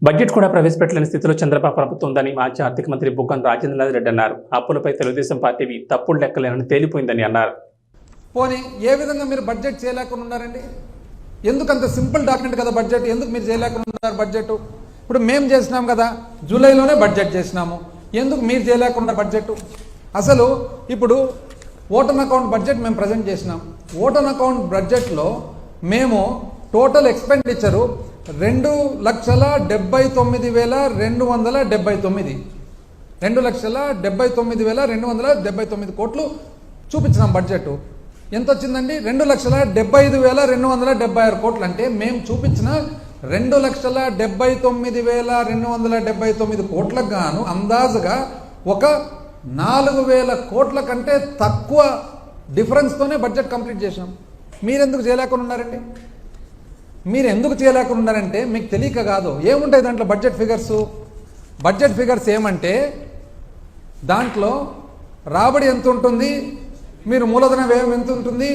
Budget కూడా ప్రవేశపెట్టలేని స్థితిలో చంద్రబాబు ప్రభుత్వం ఉందని మాజీ ఆర్థిక మంత్రి బుగ్గన రాజేంద్రనాథ్ రెడ్డి అన్నారు. అప్పులపై తెలుగుదేశం పార్టీవి తప్పుడు లెక్కలేనని తేలిపోయిందని అన్నారు. పోనీ ఏ విధంగా మీరు బడ్జెట్ చేయలేకుండా ఉన్నారండి? ఎందుకు అంత సింపుల్ డాక్యుమెంట్ కదా బడ్జెట్, ఎందుకు మీరు చేయలేకుండా ఉన్నారు బడ్జెట్? ఇప్పుడు మేము చేసినాం కదా, జూలైలోనే బడ్జెట్ చేసినాము, ఎందుకు మీరు చేయలేకుండా బడ్జెట్? అసలు ఇప్పుడు ఓటన్ అకౌంట్ బడ్జెట్ మేము ప్రజెంట్ చేసినాం. ఓటన్ అకౌంట్ బడ్జెట్లో మేము టోటల్ ఎక్స్పెండిచరు 2,79,279 2,79,279 కోట్లు చూపించినాం. బడ్జెట్ ఎంత వచ్చిందండి? 2,75,276 కోట్లు. అంటే మేము చూపించిన 2,79,279 కోట్లకు గాను అందాజుగా ఒక 4,000 కోట్ల కంటే తక్కువ డిఫరెన్స్తోనే బడ్జెట్ కంప్లీట్ చేసినాం. మీరెందుకు చేయలేకుండా ఉన్నారండి? మీరు ఎందుకు చేయలేకుండా ఉన్నారంటే మీకు తెలియక కాదు. ఏముంటాయి దాంట్లో బడ్జెట్ ఫిగర్స్ ఏమంటే దాంట్లో రాబడి ఎంత ఉంటుంది, మీరు మూలధన వ్యయం ఎంత ఉంటుంది,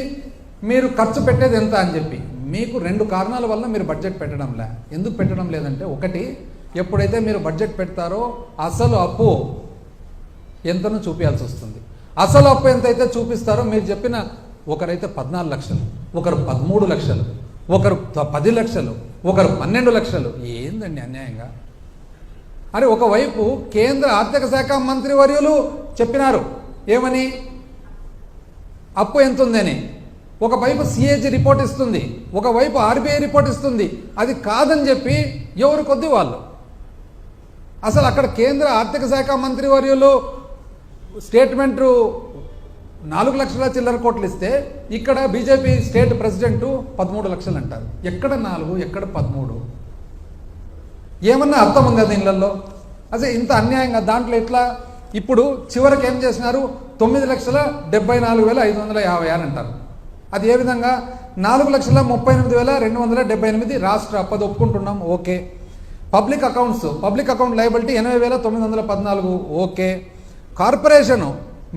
మీరు ఖర్చు పెట్టేది ఎంత అని చెప్పి. మీకు 2 కారణాల వల్ల మీరు బడ్జెట్ పెట్టడంలే. ఎందుకు పెట్టడం లేదంటే, ఒకటి, ఎప్పుడైతే మీరు బడ్జెట్ పెడతారో అసలు అప్పు ఎంతను చూపించాల్సి వస్తుంది. అసలు అప్పు ఎంతైతే చూపిస్తారో మీరు చెప్పిన, ఒకరైతే 14 లక్షలు, ఒకరు 13 లక్షలు, ఒకరు 10 లక్షలు, ఒకరు 12 లక్షలు. ఏందండి అన్యాయంగా? అరే, ఒకవైపు కేంద్ర ఆర్థిక శాఖ మంత్రి వర్యులు చెప్పినారు ఏమని, అప్పు ఎంత ఉందని. ఒకవైపు సిఏజీ రిపోర్ట్ ఇస్తుంది, ఒకవైపు ఆర్బీఐ రిపోర్ట్ ఇస్తుంది. అది కాదని చెప్పి ఎవరు కొద్ది వాళ్ళు. అసలు అక్కడ కేంద్ర ఆర్థిక శాఖ మంత్రి వర్యులు స్టేట్మెంటు 4 లక్షల చిల్లర కోట్లు ఇస్తే, ఇక్కడ బీజేపీ స్టేట్ ప్రెసిడెంటు 13 లక్షలు అంటారు. ఎక్కడ 4, ఎక్కడ 13? ఏమన్నా అర్థం ఉంది అది ఇళ్లలో? అసలు ఇంత అన్యాయంగా దాంట్లో ఎట్లా? ఇప్పుడు చివరికి ఏం చేసినారు, 9,74,556 అంటారు. అది ఏ విధంగా? 4,38,278 రాష్ట్ర అప్పది ఒప్పుకుంటున్నాం, okay. Public account liability 80,914, okay. Corporation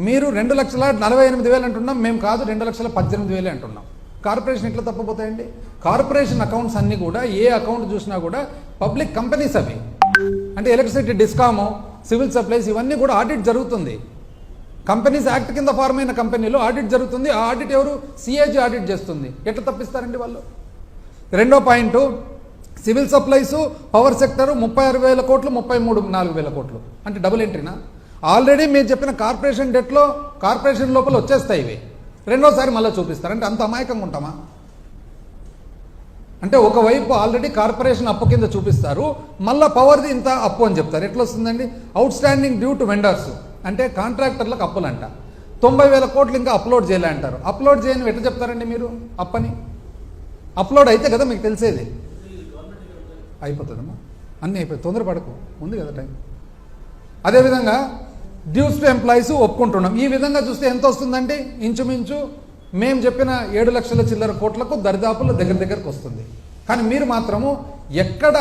మీరు 2,48,000 అంటున్నాం, మేము కాదు 2,18,000 అంటున్నాం. కార్పొరేషన్ ఎట్లా తప్పపోతాయండి? కార్పొరేషన్ అకౌంట్స్ అన్నీ కూడా, ఏ అకౌంట్ చూసినా కూడా పబ్లిక్ కంపెనీస్ అవి. అంటే ఎలక్ట్రిసిటీ, డిస్కాము, సివిల్ సప్లైస్, ఇవన్నీ కూడా ఆడిట్ జరుగుతుంది. కంపెనీస్ యాక్ట్ కింద ఫార్మ్ అయిన కంపెనీలో ఆడిట్ జరుగుతుంది. ఆ ఆడిట్ ఎవరు? సిఏజీ ఆడిట్ చేస్తుంది. ఎట్లా తప్పిస్తారండి వాళ్ళు? రెండో point, civil supplies, power sector 36,000 కోట్లు, 34,000 కోట్లు. అంటే డబుల్ ఎంట్రీనా? ఆల్రెడీ మీరు చెప్పిన కార్పొరేషన్ డెట్లో కార్పొరేషన్ లోపల వచ్చేస్తాయి ఇవి. రెండోసారి మళ్ళీ చూపిస్తారు. అంటే అంత అమాయకంగా ఉంటామా? అంటే ఒకవైపు ఆల్రెడీ కార్పొరేషన్ అప్పు కింద చూపిస్తారు, మళ్ళీ పవర్ది ఇంత అప్పు అని చెప్తారు. ఎట్లా వస్తుందండి? Out standing due to vendors అంటే కాంట్రాక్టర్లకు అప్పులంట. 90,000 కోట్లు ఇంకా అప్లోడ్ చేయలే అంటారు. అప్లోడ్ చేయని ఎట్లా చెప్తారండి మీరు అప్పని? అప్లోడ్ అయితే కదా మీకు తెలిసేది. అయిపోతుందమ్మా, అన్నీ అయిపోయి, తొందరపడకు, ఉంది కదా టైం. అదేవిధంగా డ్యూస్ టు ఎంప్లాయీస్ ఒప్పుకుంటున్నాం. ఈ విధంగా చూస్తే ఎంత వస్తుందండి? ఇంచుమించు మేము చెప్పిన 7 లక్షల చిల్లర కోట్లకు దరిదాపుల దగ్గరకు వస్తుంది. కానీ మీరు మాత్రము ఎక్కడ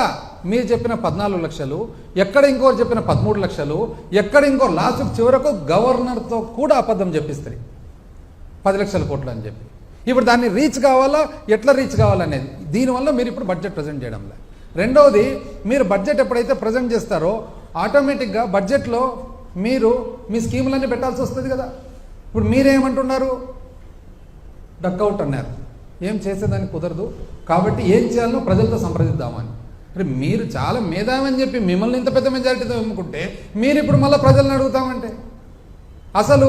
మీరు చెప్పిన 14 లక్షలు, ఎక్కడ ఇంకోరు చెప్పిన 13 లక్షలు, ఎక్కడ ఇంకో లాస్ట్ చివరకు గవర్నర్తో కూడా అబద్ధం చెప్పిస్తారు 10 లక్షల కోట్లు అని చెప్పి. ఇప్పుడు దాన్ని రీచ్ కావాలా, ఎట్లా రీచ్ కావాలనేది. దీనివల్ల మీరు ఇప్పుడు బడ్జెట్ ప్రజెంట్ చేయడంలే. రెండవది, మీరు బడ్జెట్ ఎప్పుడైతే ప్రజెంట్ చేస్తారో ఆటోమేటిక్గా బడ్జెట్లో మీరు మీ స్కీములన్నీ పెట్టాల్సి వస్తుంది కదా. ఇప్పుడు మీరేమంటున్నారు? డక్అవుట్ అన్నారు. ఏం చేసేదానికి కుదరదు, కాబట్టి ఏం చేయాలో ప్రజలతో సంప్రదిద్దామని. అంటే మీరు చాలా మేధావని చెప్పి మిమ్మల్ని ఇంత పెద్ద మెజారిటీతో ఎమ్ముకుంటే మీరు ఇప్పుడు మళ్ళీ ప్రజలను అడుగుతామంటే, అసలు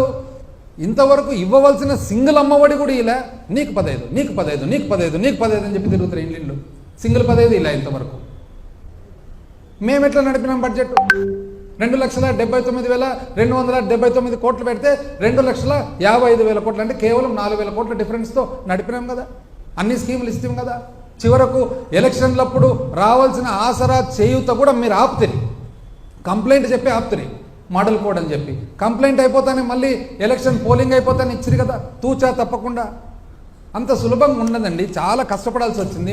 ఇంతవరకు ఇవ్వవలసిన సింగిల్ అమ్మఒడి కూడా ఇలా నీకు 15, నీకు 15, నీకు 15, నీకు 15 అని చెప్పి తిరుగుతారు ఇల్లు. సింగిల్ 15 ఇలా ఇంతవరకు. మేము ఎట్లా నడిపినాం బడ్జెట్? 2,79,279 కోట్లు పెడితే 2,55,000 కోట్లు, అంటే కేవలం 4,000 కోట్ల డిఫరెన్స్తో నడిపినాం కదా. అన్ని స్కీములు ఇస్తాం కదా. చివరకు ఎలక్షన్లప్పుడు రావాల్సిన ఆసరా చేయూత కూడా మీరు ఆపుతుంది. కంప్లైంట్ చెప్పి ఆపుతుంది, మోడల్ కోడ్ అని చెప్పి. కంప్లైంట్ అయిపోతానే మళ్ళీ ఎలక్షన్ పోలింగ్ అయిపోతానే ఇచ్చిరు కదా, తూచా తప్పకుండా. అంత సులభంగా ఉండదండి, చాలా కష్టపడాల్సి వచ్చింది.